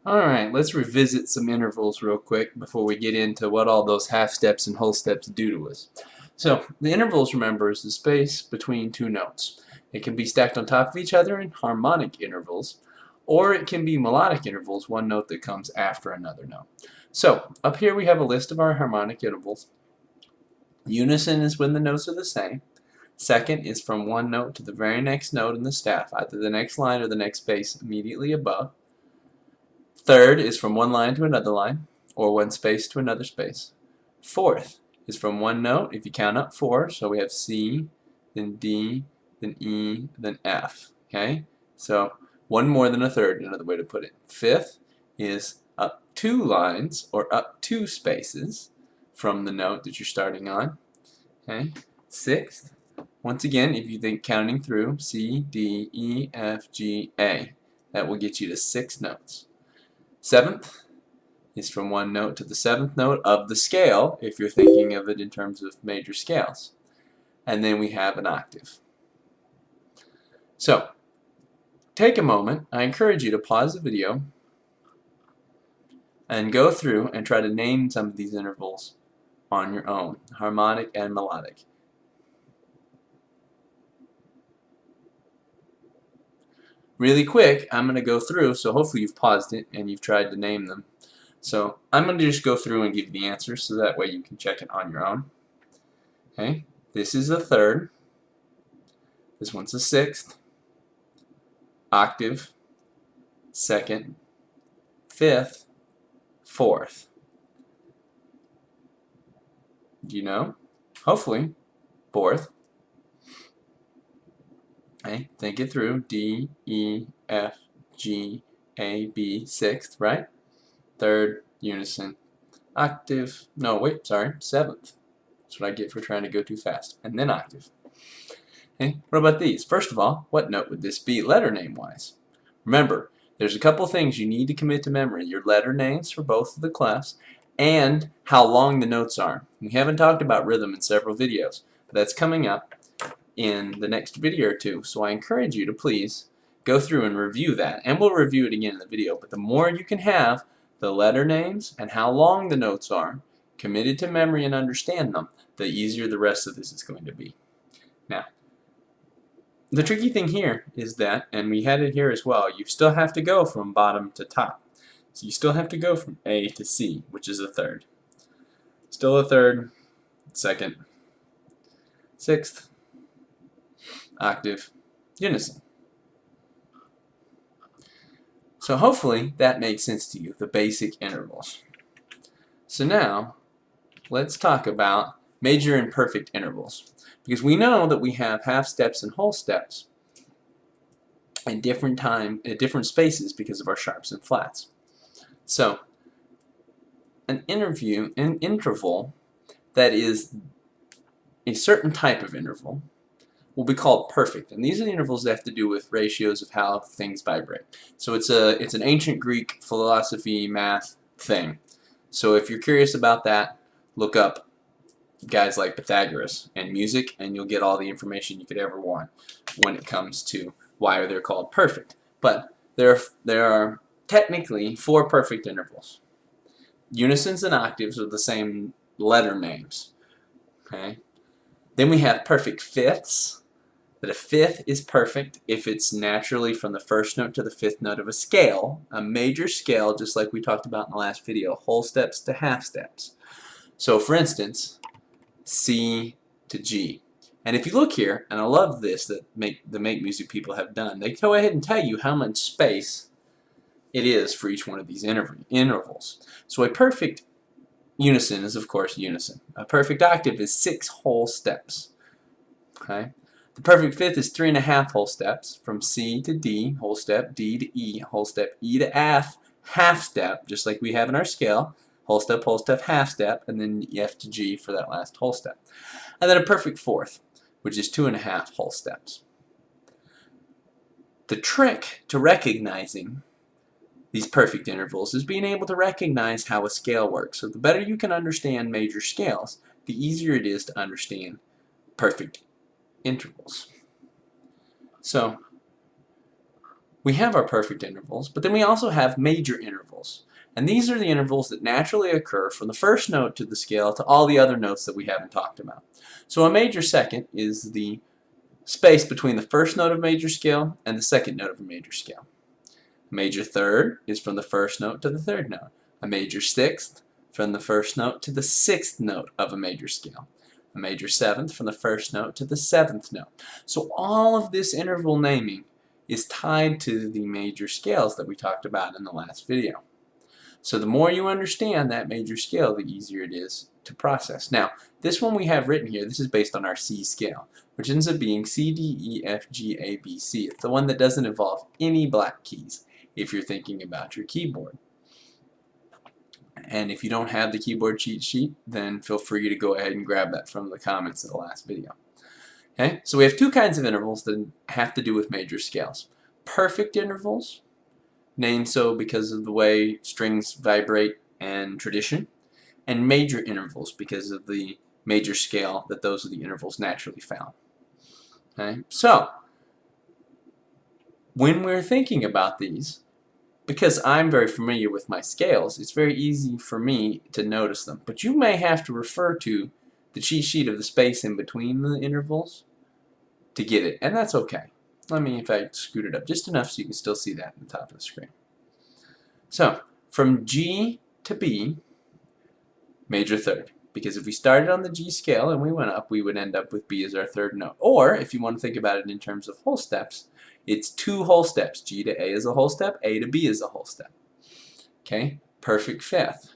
Alright, let's revisit some intervals real quick before we get into what all those half steps and whole steps do to us. So, the intervals, remember, is the space between two notes. It can be stacked on top of each other in harmonic intervals, or it can be melodic intervals, one note that comes after another note. So, up here we have a list of our harmonic intervals. Unison is when the notes are the same. Second is from one note to the very next note in the staff, either the next line or the next space immediately above. Third is from one line to another line, or one space to another space. Fourth is from one note, if you count up four, so we have C, then D, then E, then F. Okay? So one more than a third, another way to put it. Fifth is up two lines, or up two spaces from the note that you're starting on. Okay? Sixth, once again, if you think counting through, C, D, E, F, G, A. That will get you to 6 notes. Seventh is from one note to the seventh note of the scale, if you're thinking of it in terms of major scales. And then we have an octave. So, take a moment. I encourage you to pause the video and go through and try to name some of these intervals on your own, harmonic and melodic. Really quick, I'm going to go through, so hopefully you've paused it and you've tried to name them. So I'm going to just go through and give you the answers so that way you can check it on your own. Okay, this is a third. This one's a sixth, octave, second, fifth, fourth. Do you know? Hopefully, fourth. Okay, think it through. D, E, F, G, A, B, sixth, right? Third, unison. Octave, no, wait, sorry, seventh. That's what I get for trying to go too fast. And then octave. Okay, what about these? First of all, what note would this be letter name-wise? Remember, there's a couple things you need to commit to memory. Your letter names for both of the clefs and how long the notes are. We haven't talked about rhythm in several videos, but that's coming up in the next video or two. So I encourage you to please go through and review that. And we'll review it again in the video. But the more you can have the letter names and how long the notes are committed to memory and understand them, the easier the rest of this is going to be. Now, the tricky thing here is that, and we had it here as well, you still have to go from bottom to top. So you still have to go from A to C, which is a third. Still a third, second, sixth, octave, unison. So hopefully that makes sense to you, the basic intervals. So now, let's talk about major and perfect intervals. Because we know that we have half steps and whole steps at different spaces because of our sharps and flats. So, an interval that is a certain type of interval will be called perfect. And these are the intervals that have to do with ratios of how things vibrate. So it's an ancient Greek philosophy math thing. So if you're curious about that, look up guys like Pythagoras and music, and you'll get all the information you could ever want when it comes to why they're called perfect. But there are technically 4 perfect intervals. Unisons and octaves are the same letter names. Okay. Then we have perfect fifths. That a fifth is perfect if it's naturally from the first note to the fifth note of a scale, a major scale, just like we talked about in the last video, whole steps to half steps. So for instance, C to G. And if you look here, and I love this that the Make Music people have done, they go ahead and tell you how much space it is for each one of these intervals. So a perfect unison is, of course, unison. A perfect octave is 6 whole steps. Okay? The perfect fifth is 3.5 whole steps, from C to D, whole step, D to E, whole step, E to F, half step, just like we have in our scale, whole step, half step, and then F to G for that last whole step. And then a perfect fourth, which is 2.5 whole steps. The trick to recognizing these perfect intervals is being able to recognize how a scale works. So the better you can understand major scales, the easier it is to understand perfect intervals. So we have our perfect intervals, but then we also have major intervals. And these are the intervals that naturally occur from the first note to the scale to all the other notes that we haven't talked about. So a major second is the space between the first note of major scale and the second note of a major scale. A major third is from the first note to the third note. A major sixth from the first note to the sixth note of a major scale. A major seventh from the first note to the seventh note. So all of this interval naming is tied to the major scales that we talked about in the last video. So the more you understand that major scale, the easier it is to process. Now, this one we have written here, this is based on our C scale, which ends up being C, D, E, F, G, A, B, C. It's the one that doesn't involve any black keys if you're thinking about your keyboard. And if you don't have the keyboard cheat sheet, then feel free to go ahead and grab that from the comments of the last video. Okay, so we have two kinds of intervals that have to do with major scales. Perfect intervals, named so because of the way strings vibrate and tradition, and major intervals because of the major scale that those are the intervals naturally found. Okay, so when we're thinking about these, because I'm very familiar with my scales, it's very easy for me to notice them. But you may have to refer to the cheat sheet of the space in between the intervals to get it, and that's okay. Let me, if I scoot it up just enough so you can still see that at the top of the screen. So, from G to B, major third. Because if we started on the G scale and we went up, we would end up with B as our third note. Or, if you want to think about it in terms of whole steps, it's two whole steps. G to A is a whole step, A to B is a whole step. Okay, perfect fifth.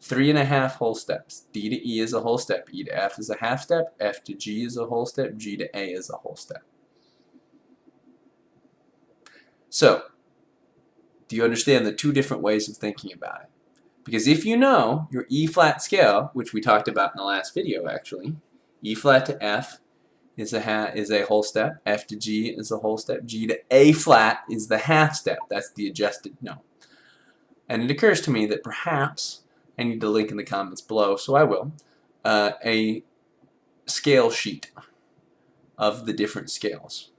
3.5 whole steps. D to E is a whole step, E to F is a half step, F to G is a whole step, G to A is a whole step. So, do you understand the two different ways of thinking about it? Because if you know your E flat scale, which we talked about in the last video actually, E flat to F is a whole step, F to G is a whole step, G to A flat is the half step. That's the adjusted note. And it occurs to me that perhaps I need to link in the comments below, so I will, a scale sheet of the different scales.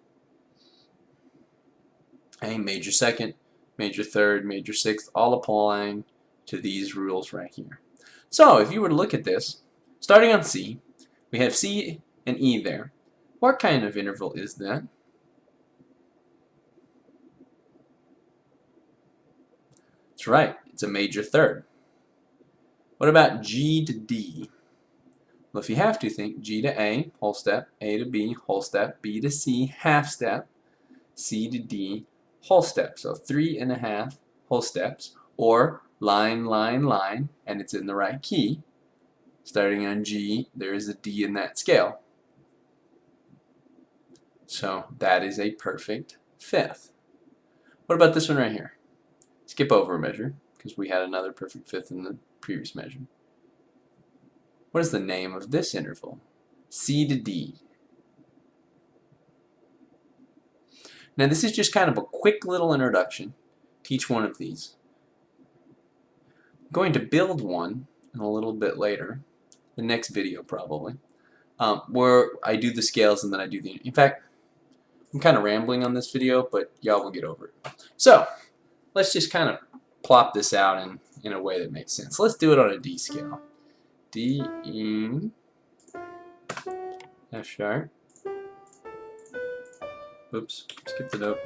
A major second, major third, major sixth, all applying to these rules right here. So if you were to look at this, starting on C, we have C and E there. What kind of interval is that? That's right, it's a major third. What about G to D? Well, if you have to think, G to A, whole step, A to B, whole step, B to C, half step, C to D, whole step. So 3.5 whole steps, or line, line, line, and it's in the right key. Starting on G, there is a D in that scale. So that is a perfect fifth. What about this one right here? Skip over a measure, because we had another perfect fifth in the previous measure. What is the name of this interval? C to D. Now this is just kind of a quick little introduction to each one of these. I'm going to build one in a little bit later, the next video probably, where I do the scales and then I do the... In fact, I'm kind of rambling on this video, but y'all will get over it. So, let's just kind of plop this out in a way that makes sense. Let's do it on a D scale. D, E, F sharp. Oops, skip the note.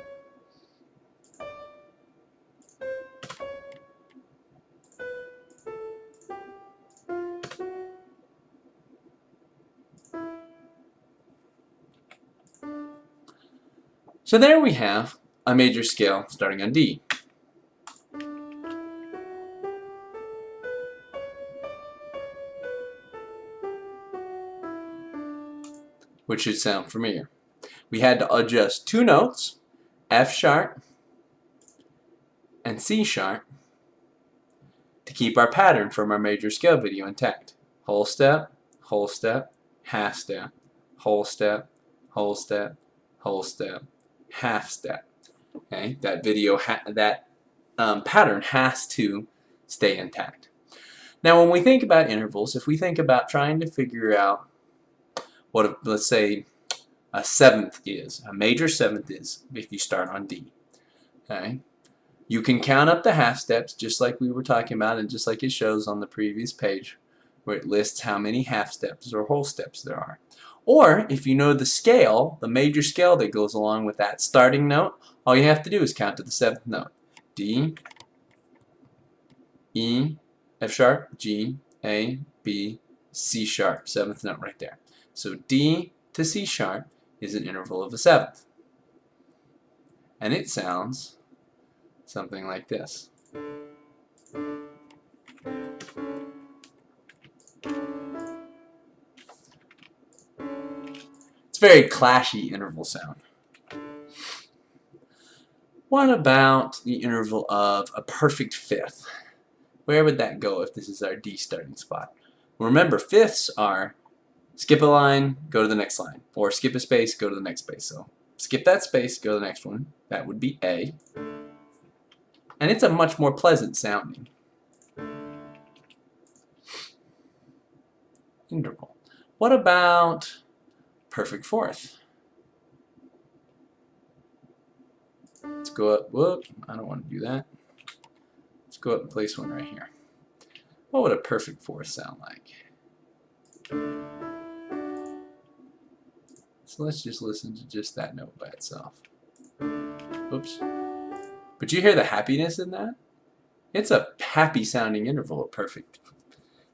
So there we have a major scale starting on D. Which should sound familiar. We had to adjust two notes, F sharp and C sharp, to keep our pattern from our major scale video intact. Whole step, half step, whole step, whole step, whole step, half step. Okay, that video, pattern has to stay intact. Now, when we think about intervals, if we think about trying to figure out what, let's say, a seventh is, a major seventh is, if you start on D. Okay? You can count up the half steps just like we were talking about and just like it shows on the previous page where it lists how many half steps or whole steps there are. Or if you know the scale, the major scale that goes along with that starting note, all you have to do is count to the 7th note. D, E, F sharp, G, A, B, C sharp, 7th note right there. So D to C sharp is an interval of a 7th. And it sounds something like this. It's a very clashy interval sound. What about the interval of a perfect fifth? Where would that go if this is our D starting spot? Remember, fifths are skip a line, go to the next line, or skip a space, go to the next space. So skip that space, go to the next one. That would be A. And it's a much more pleasant sounding interval. What about perfect fourth? Let's go up. Whoop, I don't want to do that. Let's go up and place one right here. What would a perfect fourth sound like? So let's just listen to just that note by itself. Oops. But you hear the happiness in that? It's a happy sounding interval of perfect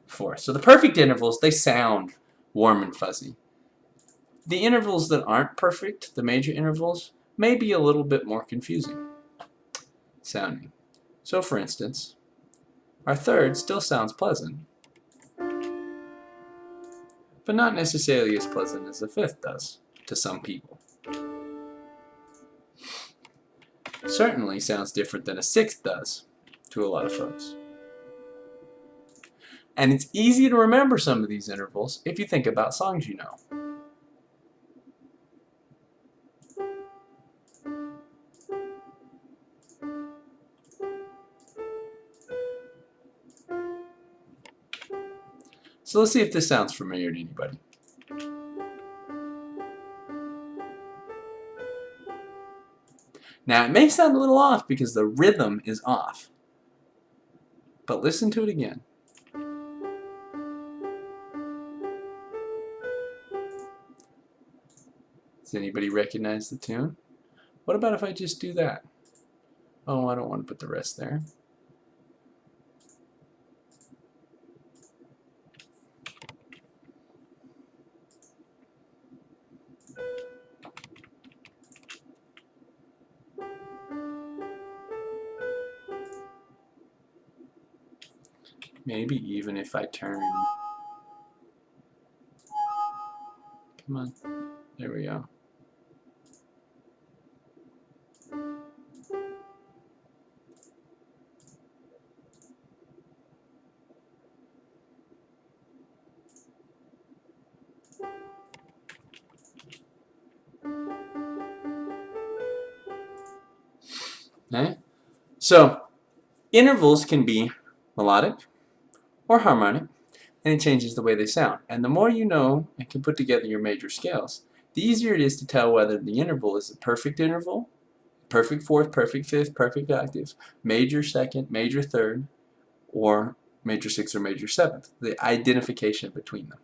fourth. So the perfect intervals, they sound warm and fuzzy. The intervals that aren't perfect, the major intervals, may be a little bit more confusing sounding. So for instance, our third still sounds pleasant, but not necessarily as pleasant as the fifth does to some people. Certainly sounds different than a sixth does to a lot of folks. And it's easy to remember some of these intervals if you think about songs you know. So let's see if this sounds familiar to anybody. Now it may sound a little off because the rhythm is off. But listen to it again. Does anybody recognize the tune? What about if I just do that? Oh, I don't want to put the rest there. Maybe even if I turn... Come on. There we go. Okay? So, intervals can be melodic or harmonic, and it changes the way they sound. And the more you know and can put together your major scales, the easier it is to tell whether the interval is a perfect interval, perfect fourth, perfect fifth, perfect octave, major second, major third, or major sixth or major seventh, the identification between them.